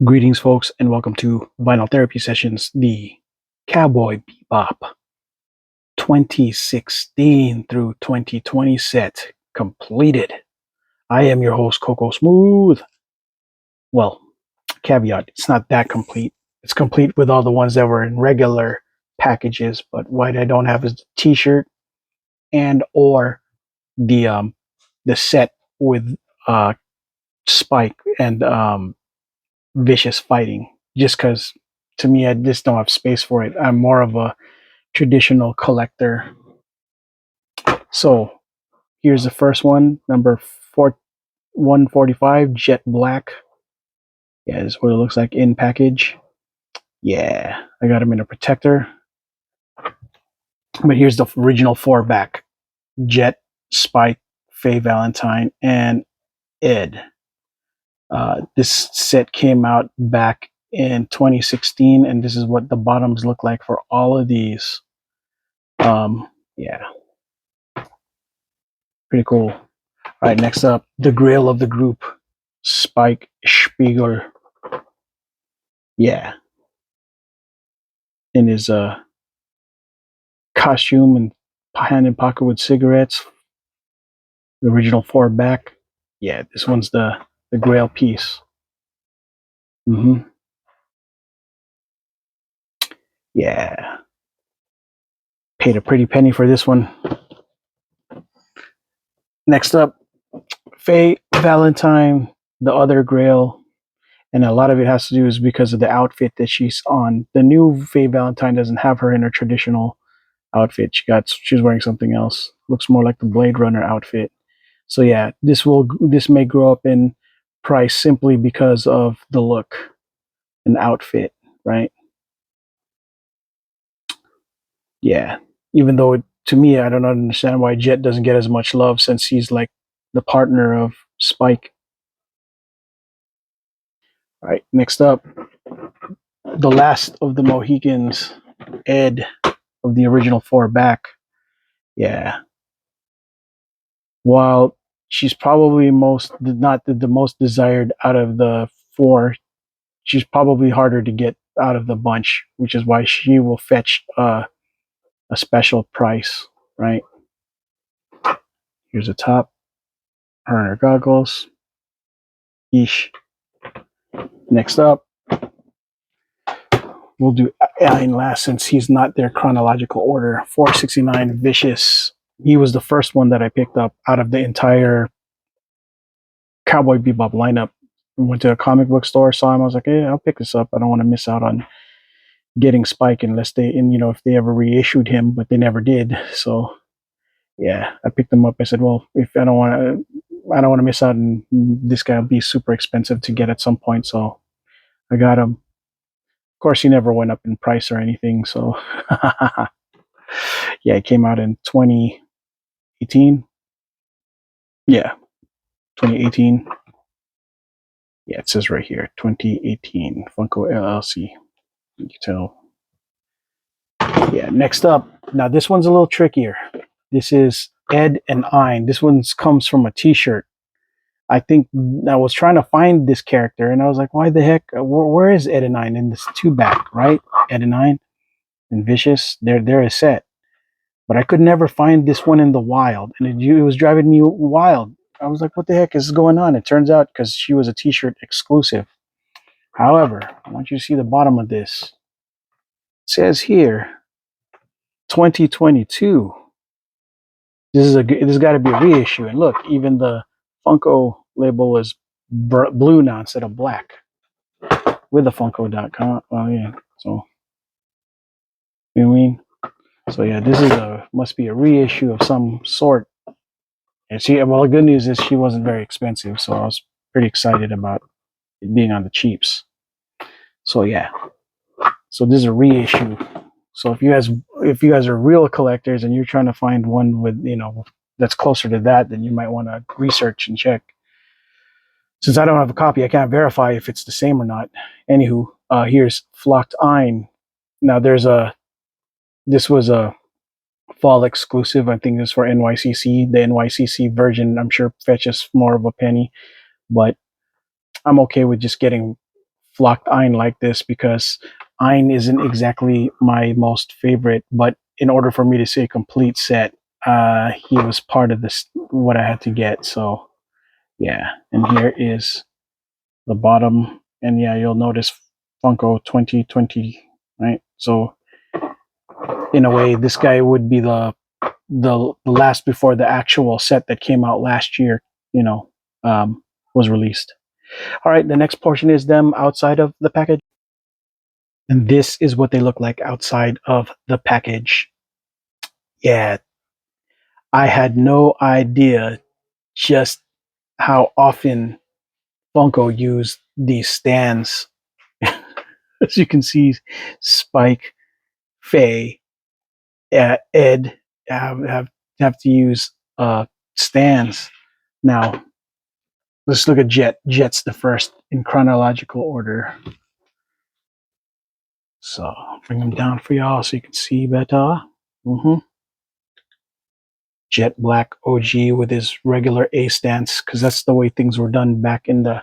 Greetings, folks, and welcome to Vinyl Therapy Sessions, the Cowboy Bebop 2016 through 2020 set completed. I am your host, Coco Smooth. Well, caveat, it's not that complete. It's complete with all the ones that were in regular packages, but what I don't have is the t-shirt and or the set with Spike and Vicious fighting, just because to me I just don't have space for it. I'm more of a traditional collector. So here's the first one, number 145, Jet Black. Yeah, this is what it looks like in package. Yeah, I got him in a protector. But here's the original 4-back: Jet, Spike, Faye Valentine, and Ed. This set came out back in 2016, and this is what the bottoms look like for all of these. Yeah, pretty cool. All right, next up, the grail of the group, Spike Spiegel. Yeah, in his costume and hand in pocket with cigarettes. The original 4-back. Yeah, this one's the grail piece. Yeah, paid a pretty penny for this one. Next up, Faye Valentine, the other grail. And a lot of it has to do is because of the outfit that she's on. The new Faye Valentine doesn't have her in her traditional outfit. She's wearing something else. Looks more like the Blade Runner outfit. So yeah, this may grow up in price simply because of the look and outfit, right? Yeah. Even though to me, I don't understand why Jet doesn't get as much love since he's like the partner of Spike. All right, next up, the last of the Mohicans, Ed of the original 4-back. Yeah. While she's probably not the most desired out of the 4, she's probably harder to get out of the bunch, which is why she will fetch a special price, right? Here's the top, her and her goggles. Yeesh. Next up, we'll do Alien last since he's not their chronological order. 469 Vicious. He was the first one that I picked up out of the entire Cowboy Bebop lineup. We went to a comic book store, saw him. I was like, "Hey, I'll pick this up. I don't want to miss out on getting Spike unless if they ever reissued him, but they never did." So yeah, I picked them up. I said, "Well, if I don't want to miss out, and this guy will be super expensive to get at some point." So I got him. Of course, he never went up in price or anything. So yeah, it came out in 2018. Yeah, 2018. Yeah, it says right here, 2018, Funko LLC. You can tell. Yeah, next up. Now, this one's a little trickier. This is Ed and Ein. This one comes from a t-shirt. I think I was trying to find this character, and I was like, why the heck? Where is Ed and Ein in this 2-back, right? Ed and Ein and Vicious, they're a set. But I could never find this one in the wild, and it was driving me wild. I was like, what the heck is going on? It turns out because she was a t-shirt exclusive. However, I want you to see the bottom of this. It says here, 2022. This got to be a reissue. And look, even the Funko label is blue now instead of black with the Funko.com. Oh yeah, so you know what I mean. So yeah, this is must be a reissue of some sort. And the good news is she wasn't very expensive, so I was pretty excited about it being on the cheaps. So yeah, so this is a reissue. So if you guys are real collectors and you're trying to find one with that's closer to that, then you might want to research and check. Since I don't have a copy, I can't verify if it's the same or not. Anywho, here's Flocked Ein. Now this was a fall exclusive. I think this is for NYCC. The NYCC version, I'm sure, fetches more of a penny, but I'm okay with just getting flocked Ein like this because Ein isn't exactly my most favorite, but in order for me to say complete set, he was part of this what I had to get. So yeah, and here is the bottom, and yeah, you'll notice Funko 2020, right? So in a way, this guy would be the last before the actual set that came out last year, you know, was released. All right, the next portion is them outside of the package. And this is what they look like outside of the package. Yeah, I had no idea just how often Funko used these stands. As you can see, Spike, Faye, Ed have to use stands. Now, let's look at Jet. Jet's the first in chronological order. So I'll bring them down for y'all so you can see better. Jet Black OG with his regular A stance, because that's the way things were done back in the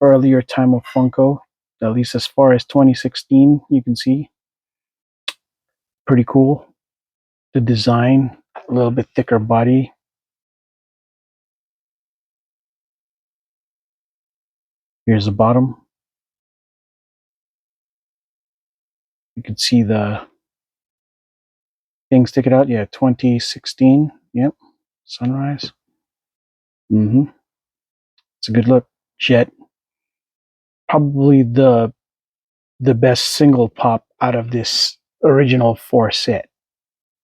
earlier time of Funko, at least as far as 2016. You can see pretty cool. The design, a little bit thicker body. Here's the bottom. You can see the thing sticking out. Yeah, 2016. Yep, sunrise. It's a good look. Jet, probably the best single pop out of this original 4 set,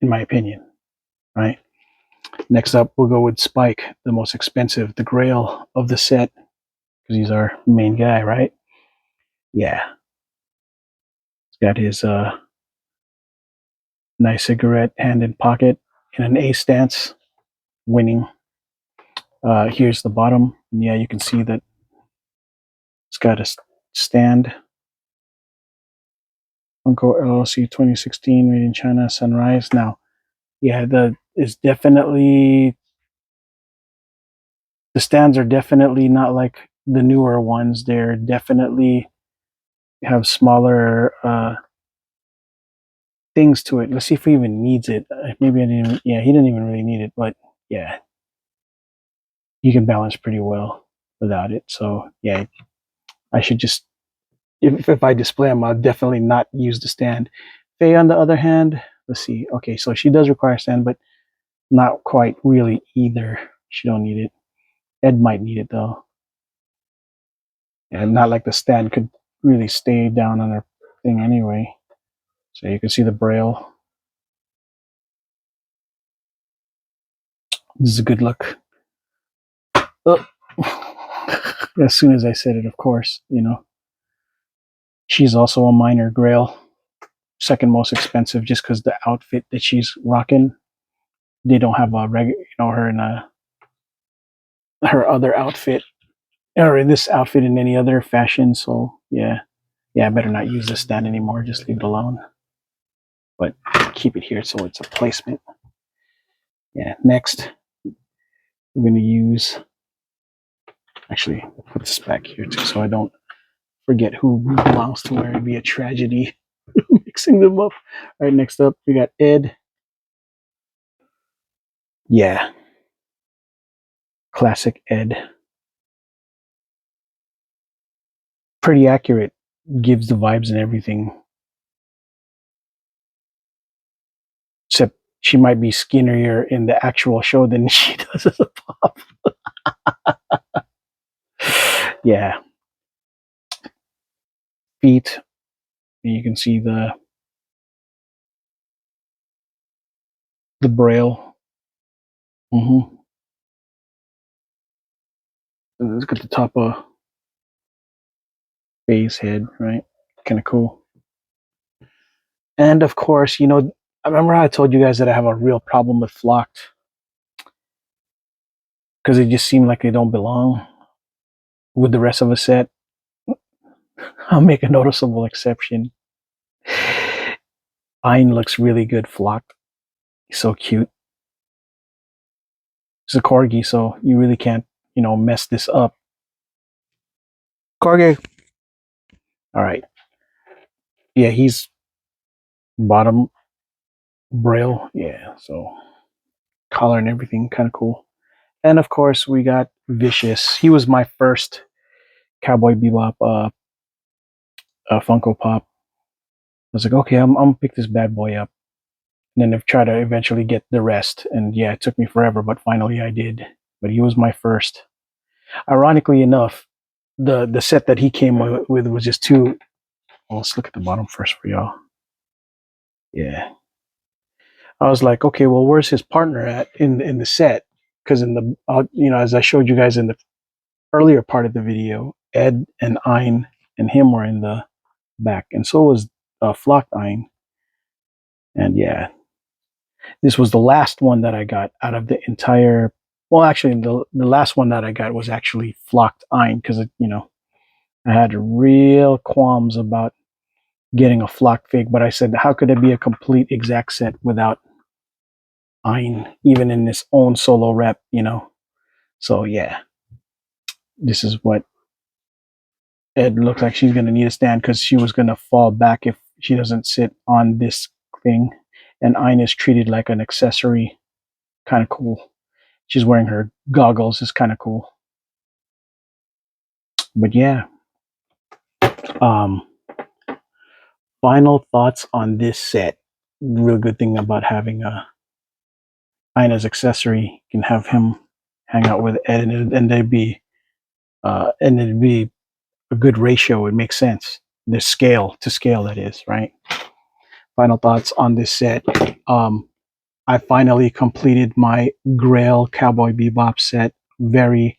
in my opinion. Right. Next up, we'll go with Spike, the most expensive, the grail of the set, because he's our main guy, right? Yeah. He's got his nice cigarette hand in pocket in an A stance, winning. Here's the bottom. And yeah, you can see that it's got a stand. Funko LLC 2016, made in China, Sunrise. Now, yeah, the stands are definitely not like the newer ones. They're definitely have smaller things to it. Let's see if he even needs it. Maybe I didn't even, yeah, he didn't even really need it, but yeah, you can balance pretty well without it. So yeah, I should just, if I display them, I'll definitely not use the stand. Faye, on the other hand, let's see. Okay, so she does require a stand, but not quite really either. She don't need it. Ed might need it though. And not like the stand could really stay down on her thing anyway. So you can see the braille. This is a good look. Oh. As soon as I said it, of course, you know. She's also a minor grail, second most expensive, just because the outfit that she's rocking, they don't have a regular, you know, her in her other outfit, or in this outfit in any other fashion. So yeah, I better not use this stand anymore. Just leave it alone. But keep it here so it's a placement. Yeah. Next, we're gonna use. Actually, put this back here too, so I don't forget who belongs to where. It'd be a tragedy mixing them up. All right, next up, we got Ed. Yeah, classic Ed. Pretty accurate. Gives the vibes and everything. Except she might be skinnier in the actual show than she does as a pop. Yeah. Feet. You can see the braille. Look at the top of Faye's head, right? Kind of cool. And of course, you know, I remember how I told you guys that I have a real problem with flocked because they just seem like they don't belong with the rest of the set. I'll make a noticeable exception. Ein looks really good flocked. He's so cute. He's a corgi, so you really can't, you know, mess this up. Corgi. All right. Yeah, he's bottom braille. Yeah, so collar and everything, kind of cool. And of course, we got Vicious. He was my first Cowboy Bebop Funko Pop. I was like, okay, I'm gonna pick this bad boy up, and then I've tried to eventually get the rest. And yeah, it took me forever, but finally I did. But he was my first. Ironically enough, the set that he came with was just too. Well, let's look at the bottom first for y'all. Yeah, I was like, okay, well, where's his partner at in the set? Because in the as I showed you guys in the earlier part of the video, Ed and Ein and him were in the back, and so was Flocked Ein. And yeah, this was the last one that I got out of the entire. Well, actually, the last one that I got was actually Flocked Ein because I had real qualms about getting a flock fig, but I said, how could it be a complete exact set without Ein, even in its own solo rep? So yeah, this is what it looks like. She's gonna need a stand because she was gonna fall back if she doesn't sit on this thing. And Ein is treated like an accessory. Kind of cool. She's wearing her goggles. Is kind of cool. But yeah, um, final thoughts on this set. Real good thing about having a Ina's accessory, you can have him hang out with Ed, and it'd be a good ratio. It makes sense. The scale to scale, that is, right? Final thoughts on this set. I finally completed my Grail Cowboy Bebop set. Very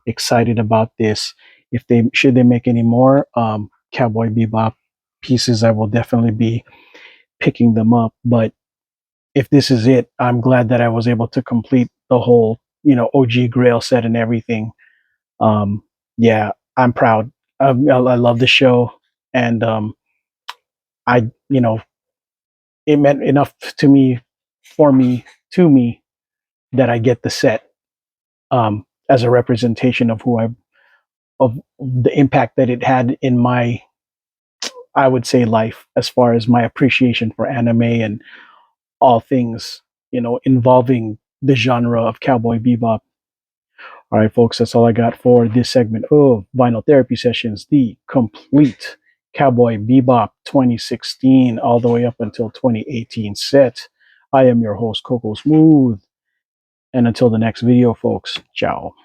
excited about this. If they should they make any more Cowboy Bebop pieces, I will definitely be picking them up. But if this is it, I'm glad that I was able to complete the whole OG Grail set and everything. Um, yeah, I'm proud. I love the show, and I it meant enough to me, for me, to me, that I get the set as a representation of of the impact that it had in my, I would say, life, as far as my appreciation for anime and all things involving the genre of Cowboy Bebop. All right, folks, that's all I got for this segment of Vinyl Therapy Sessions, the complete Cowboy Bebop 2016 all the way up until 2018 set. I am your host, Coco Smooth. And until the next video, folks, ciao.